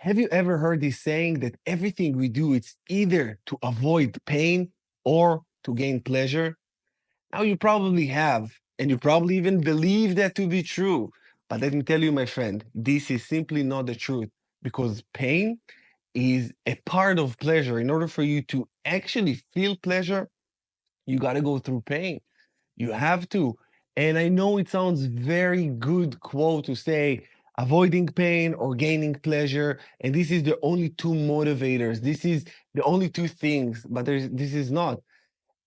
Have you ever heard this saying that everything we do it's either to avoid pain or to gain pleasure? Now you probably have, and you probably even believe that to be true. But let me tell you, my friend, this is simply not the truth because pain is a part of pleasure. In order for you to actually feel pleasure, you got to go through pain. You have to. And I know it sounds very good quote to say avoiding pain or gaining pleasure. And this is the only two motivators. This is the only two things, but this is not.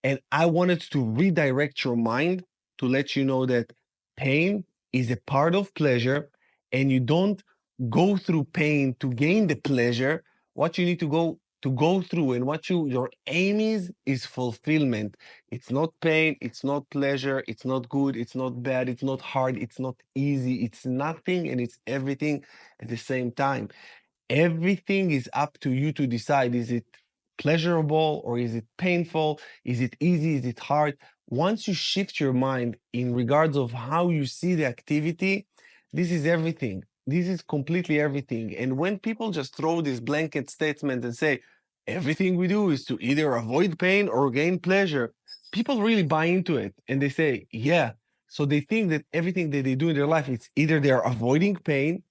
And I wanted to redirect your mind to let you know that pain is a part of pleasure and you don't go through pain to gain the pleasure. What you need to go through and what your aim is fulfillment. It's not pain, it's not pleasure, it's not good, it's not bad, it's not hard, it's not easy, it's nothing and it's everything at the same time. Everything is up to you to decide. Is it pleasurable or is it painful? Is it easy? Is it hard? Once you shift your mind in regards of how you see the activity, this is everything. This is completely everything. And when people just throw this blanket statement and say, everything we do is to either avoid pain or gain pleasure, people really buy into it. And they say, yeah. So they think that everything that they do in their life, it's either they're avoiding pain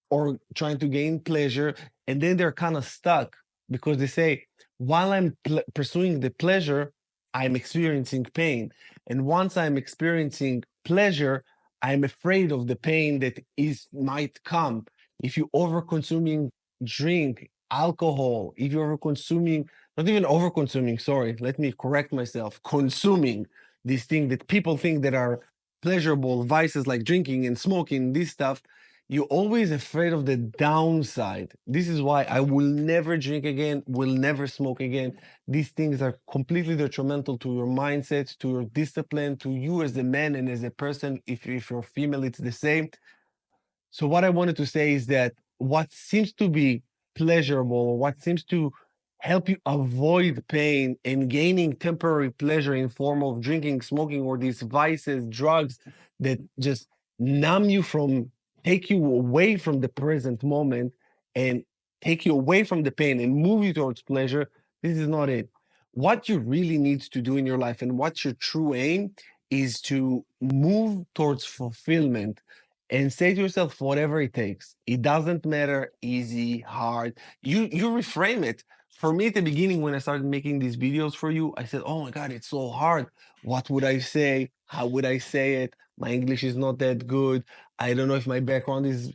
or trying to gain pleasure, and then they're kind of stuck because they say, while I'm pursuing the pleasure, I'm experiencing pain. And once I'm experiencing pleasure, I'm afraid of the pain that is might come. If you over consuming drink, alcohol, if you're over consuming, not even over consuming, sorry, let me correct myself, consuming these things that people think that are pleasurable vices like drinking and smoking, this stuff, you're always afraid of the downside. This is why I will never drink again, will never smoke again. These things are completely detrimental to your mindset, to your discipline, to you as a man and as a person. If you're female, it's the same. So what I wanted to say is that what seems to be pleasurable, or what seems to help you avoid pain and gaining temporary pleasure in form of drinking, smoking, or these vices, drugs that just numb you from, take you away from the present moment and take you away from the pain and move you towards pleasure, this is not it. What you really need to do in your life and what's your true aim is to move towards fulfillment and say to yourself whatever it takes. It doesn't matter easy, hard. You reframe it. For me at the beginning when I started making these videos for you, I said, "Oh my god, it's so hard. What would I say? How would I say it? My English is not that good. I don't know if my background is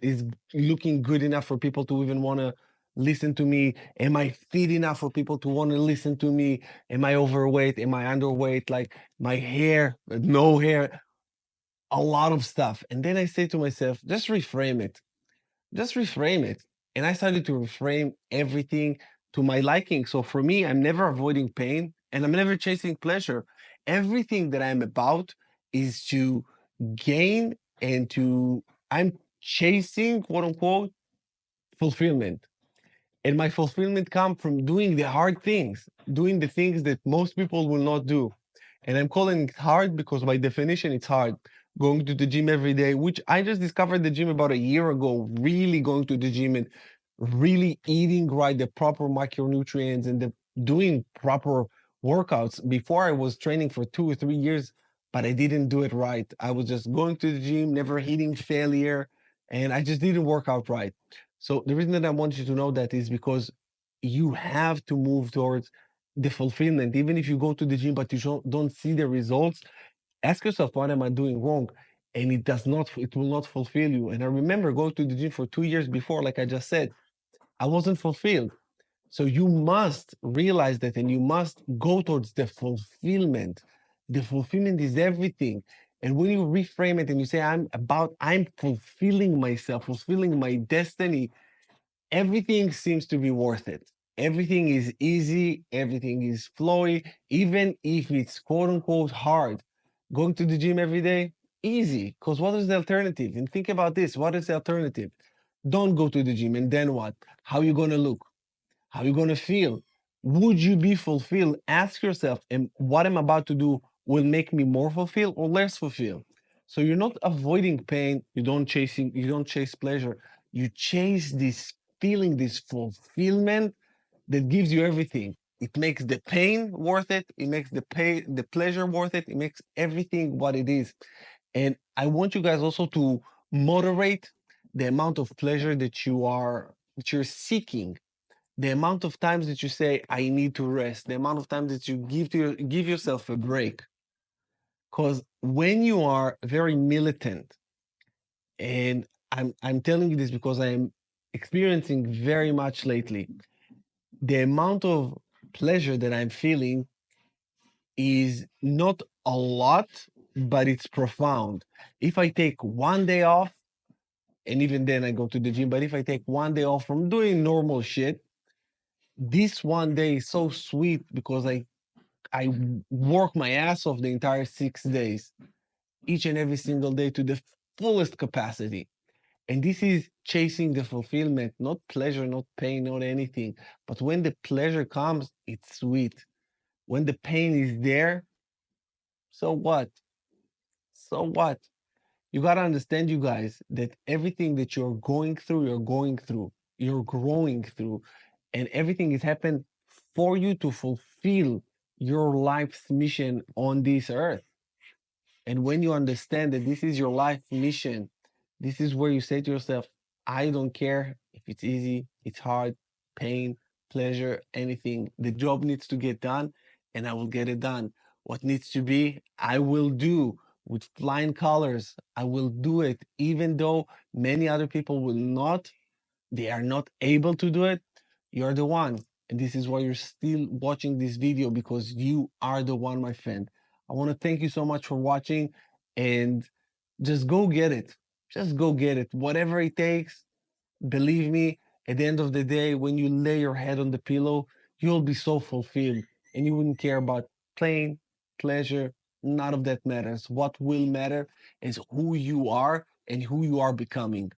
looking good enough for people to even want to listen to me. Am I fit enough for people to want to listen to me? Am I overweight? Am I underweight? Like my hair, no hair, a lot of stuff." And then I say to myself, just reframe it. Just reframe it. And I started to reframe everything to my liking. So for me, I'm never avoiding pain and I'm never chasing pleasure. Everything that I'm about is to gain and I'm chasing, quote unquote, fulfillment. And my fulfillment comes from doing the hard things, doing the things that most people will not do. And I'm calling it hard because by definition, it's hard. Going to the gym every day, which I just discovered the gym about a year ago, really going to the gym and really eating right, the proper micronutrients and doing proper workouts. Before I was training for 2 or 3 years, but I didn't do it right. I was just going to the gym, never hitting failure, and I just didn't work out right. So the reason that I want you to know that is because you have to move towards the fulfillment. Even if you go to the gym but you don't see the results, ask yourself, what am I doing wrong? And it will not fulfill you. And I remember going to the gym for 2 years before, like I just said, I wasn't fulfilled. So you must realize that and you must go towards the fulfillment. The fulfillment is everything. And when you reframe it and you say, I'm fulfilling myself, fulfilling my destiny, everything seems to be worth it. Everything is easy, everything is flowy, even if it's quote unquote hard. Going to the gym every day, easy. Because what is the alternative? And think about this, what is the alternative? Don't go to the gym, and then what? How you gonna look? How you gonna feel? Would you be fulfilled? Ask yourself, and what I'm about to do will make me more fulfilled or less fulfilled? So you're not avoiding pain, you don't chase pleasure. You chase this feeling this fulfillment that gives you everything. It makes the pain worth it. It makes the pleasure worth it. It makes everything what it is. And I want you guys also to moderate the amount of pleasure that you're seeking, the amount of times that you say I need to rest, the amount of times that you give yourself a break. Because when you are very militant, and I'm telling you this because I am experiencing very much lately, the amount of pleasure that I'm feeling is not a lot, but it's profound. If I take one day off, and even then I go to the gym, but if I take one day off from doing normal shit, this one day is so sweet because I work my ass off the entire 6 days, each and every single day to the fullest capacity. And this is chasing the fulfillment, not pleasure, not pain, not anything. But when the pleasure comes, it's sweet. When the pain is there, so what? So what? You got to understand, you guys, that everything that you're going through, you're growing through, and everything is happened for you to fulfill your life's mission on this earth. And when you understand that this is your life mission, this is where you say to yourself, I don't care if it's easy, it's hard, pain, pleasure, anything. The job needs to get done, and I will get it done. What needs to be, I will do with flying colors. I will do it, even though many other people will not, they are not able to do it. You're the one. And this is why you're still watching this video, because you are the one, my friend. I want to thank you so much for watching, and just go get it. Just go get it. Whatever it takes, believe me, at the end of the day, when you lay your head on the pillow, you'll be so fulfilled and you wouldn't care about pain, pleasure. None of that matters. What will matter is who you are and who you are becoming.